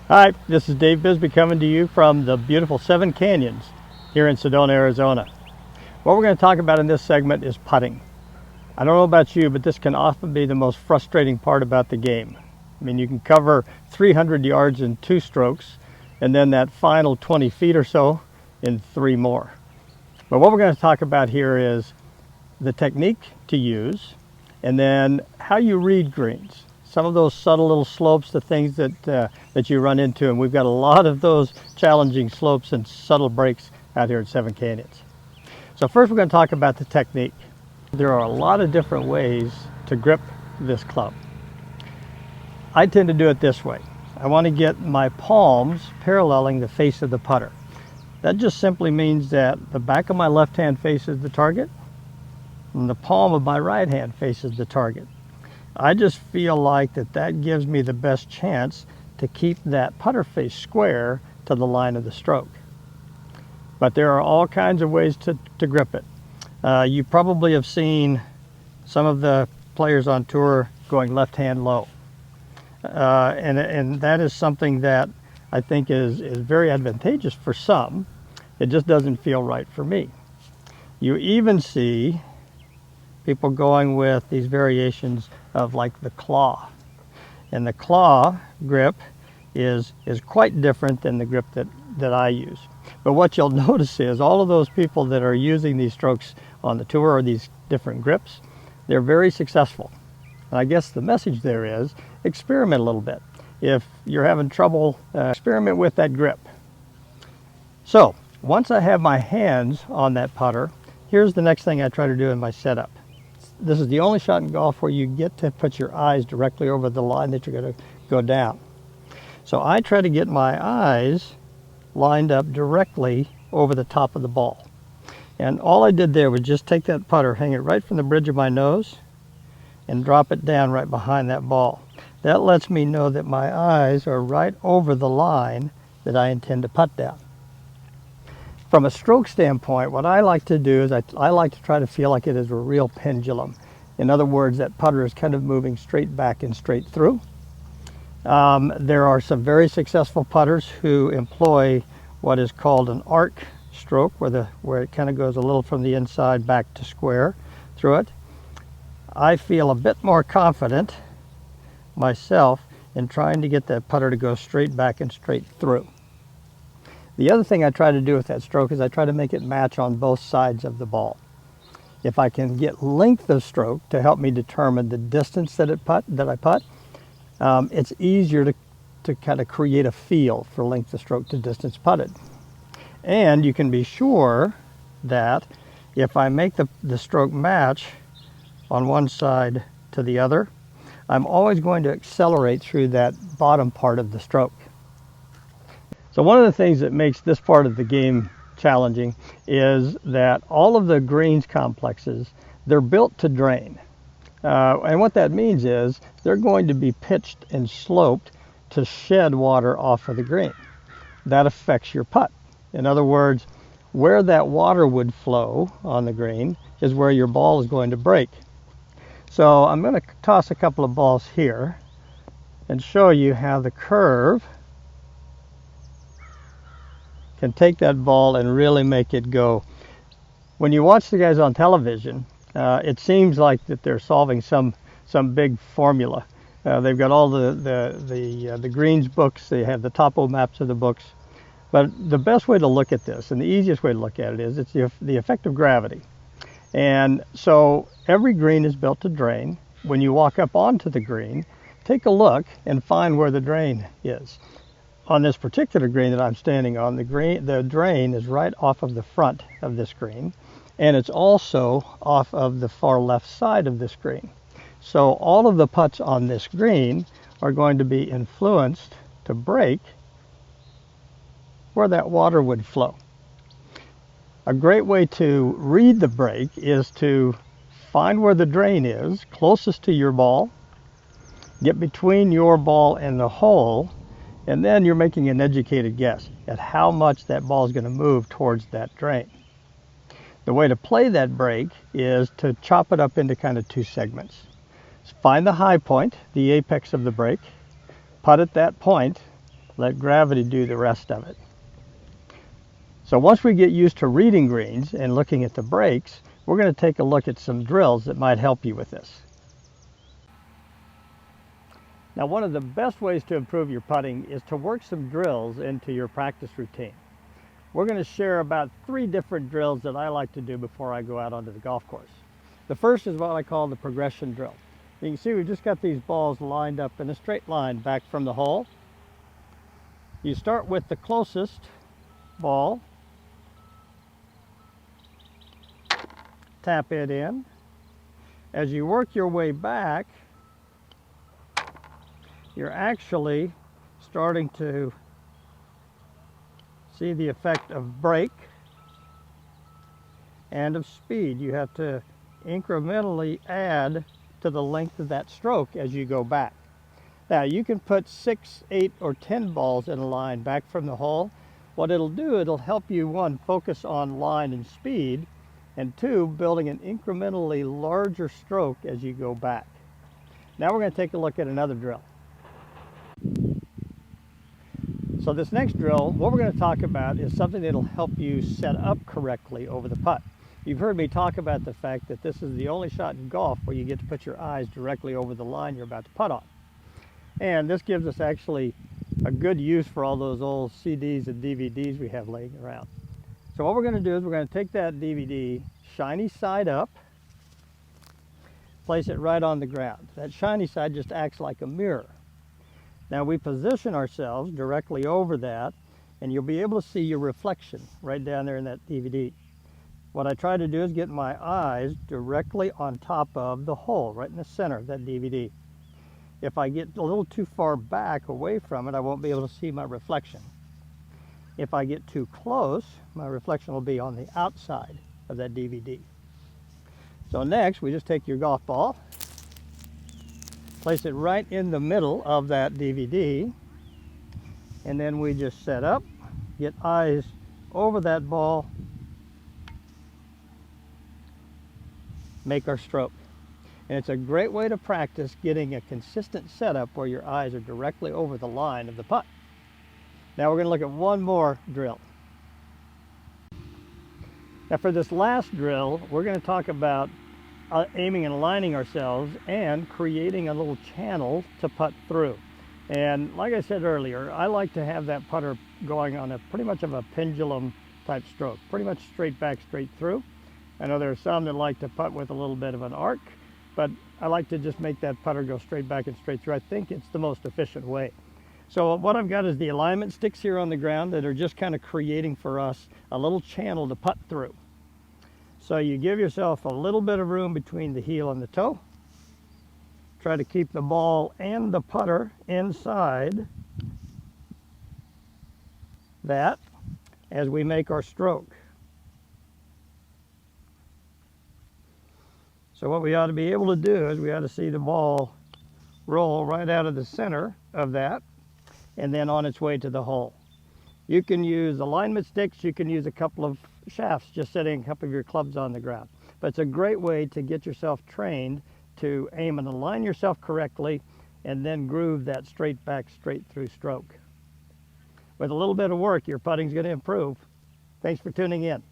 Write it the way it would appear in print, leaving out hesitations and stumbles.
Hi, this is Dave Bisbee coming to you from the beautiful Seven Canyons here in Sedona, Arizona. What we're going to talk about in this segment is putting. I don't know about you, but this can often be the most frustrating part about the game. I mean, you can cover 300 yards in 2 strokes and then that final 20 feet or so in 3 more. But what we're going to talk about here is the technique to use and then how you read greens. Some of those subtle little slopes, the things that you run into, and we've got a lot of those challenging slopes and subtle breaks out here at Seven Canyons. So first we're going to talk about the technique. There are a lot of different ways to grip this club. I tend to do it this way. I want to get my palms paralleling the face of the putter. That just simply means that the back of my left hand faces the target and the palm of my right hand faces the target. I just feel like that gives me the best chance to keep that putter face square to the line of the stroke. But there are all kinds of ways to grip it. You probably have seen some of the players on tour going left hand low. And that is something that I think is very advantageous for some. It just doesn't feel right for me. You even see people going with these variations of like the claw. And the claw grip is quite different than the grip that I use. But what you'll notice is all of those people that are using these strokes on the tour or these different grips, they're very successful. And I guess the message there is experiment a little bit. If you're having trouble, experiment with that grip. So once I have my hands on that putter, here's the next thing I try to do in my setup. This is the only shot in golf where you get to put your eyes directly over the line that you're going to go down. So I try to get my eyes lined up directly over the top of the ball. And all I did there was just take that putter, hang it right from the bridge of my nose, and drop it down right behind that ball. That lets me know that my eyes are right over the line that I intend to putt down. From a stroke standpoint, what I like to do is I like to try to feel like it is a real pendulum. In other words, that putter is kind of moving straight back and straight through. There are some very successful putters who employ what is called an arc stroke, where it kind of goes a little from the inside back to square through it. I feel a bit more confident myself in trying to get that putter to go straight back and straight through. The other thing I try to do with that stroke is I try to make it match on both sides of the ball. If I can get length of stroke to help me determine the distance that I putt, it's easier to kind of create a feel for length of stroke to distance putted. And you can be sure that if I make the stroke match on one side to the other, I'm always going to accelerate through that bottom part of the stroke. So one of the things that makes this part of the game challenging is that all of the greens complexes, they're built to drain. And what that means is they're going to be pitched and sloped to shed water off of the green. That affects your putt. In other words, where that water would flow on the green is where your ball is going to break. So I'm going to toss a couple of balls here and show you how the curve can take that ball and really make it go. When you watch the guys on television, it seems like that they're solving some big formula. They've got all the greens books, they have the topo maps of the books. But the best way to look at this, and the easiest way to look at it, is it's the effect of gravity. And so every green is built to drain. When you walk up onto the green, take a look and find where the drain is. On this particular green that I'm standing on, the drain is right off of the front of this green, and it's also off of the far left side of this green. So all of the putts on this green are going to be influenced to break where that water would flow. A great way to read the break is to find where the drain is closest to your ball, get between your ball and the hole, and then you're making an educated guess at how much that ball is going to move towards that drain. The way to play that break is to chop it up into kind of 2 segments. Find the high point, the apex of the break, putt at that point, Let gravity do the rest of it. So once we get used to reading greens and looking at the breaks, we're going to take a look at some drills that might help you with this. Now, one of the best ways to improve your putting is to work some drills into your practice routine. We're going to share about 3 different drills that I like to do before I go out onto the golf course. The first is what I call the progression drill. You can see we've just got these balls lined up in a straight line back from the hole. You start with the closest ball, tap it in. As you work your way back, you're actually starting to see the effect of break and of speed. You have to incrementally add to the length of that stroke as you go back. Now you can put 6, 8, or 10 balls in a line back from the hole. What it'll do, it'll help you, 1, focus on line and speed, and 2, building an incrementally larger stroke as you go back. Now we're going to take a look at another drill. So this next drill, what we're going to talk about is something that'll help you set up correctly over the putt. You've heard me talk about the fact that this is the only shot in golf where you get to put your eyes directly over the line you're about to putt on. And this gives us actually a good use for all those old CDs and DVDs we have laying around. So what we're going to do is we're going to take that DVD, shiny side up, place it right on the ground. That shiny side just acts like a mirror. Now we position ourselves directly over that, and you'll be able to see your reflection right down there in that DVD. What I try to do is get my eyes directly on top of the hole, right in the center of that DVD. If I get a little too far back away from it, I won't be able to see my reflection. If I get too close, my reflection will be on the outside of that DVD. So next, we just take your golf ball, place it right in the middle of that DVD, and then we just set up, get eyes over that ball, make our stroke. And it's a great way to practice getting a consistent setup where your eyes are directly over the line of the putt. Now we're going to look at one more drill. Now for this last drill, we're going to talk about aiming and aligning ourselves and creating a little channel to putt through. And like I said earlier, I like to have that putter going on a pretty much of a pendulum type stroke, pretty much straight back, straight through. I know there are some that like to putt with a little bit of an arc, but I like to just make that putter go straight back and straight through. I think it's the most efficient way. So what I've got is the alignment sticks here on the ground that are just kind of creating for us a little channel to putt through. So you give yourself a little bit of room between the heel and the toe. Try to keep the ball and the putter inside that as we make our stroke. So what we ought to be able to do is we ought to see the ball roll right out of the center of that and then on its way to the hole. You can use alignment sticks, you can use a couple of shafts just setting a couple of your clubs on the ground. But it's a great way to get yourself trained to aim and align yourself correctly and then groove that straight back, straight through stroke. With a little bit of work, your putting's going to improve. Thanks for tuning in.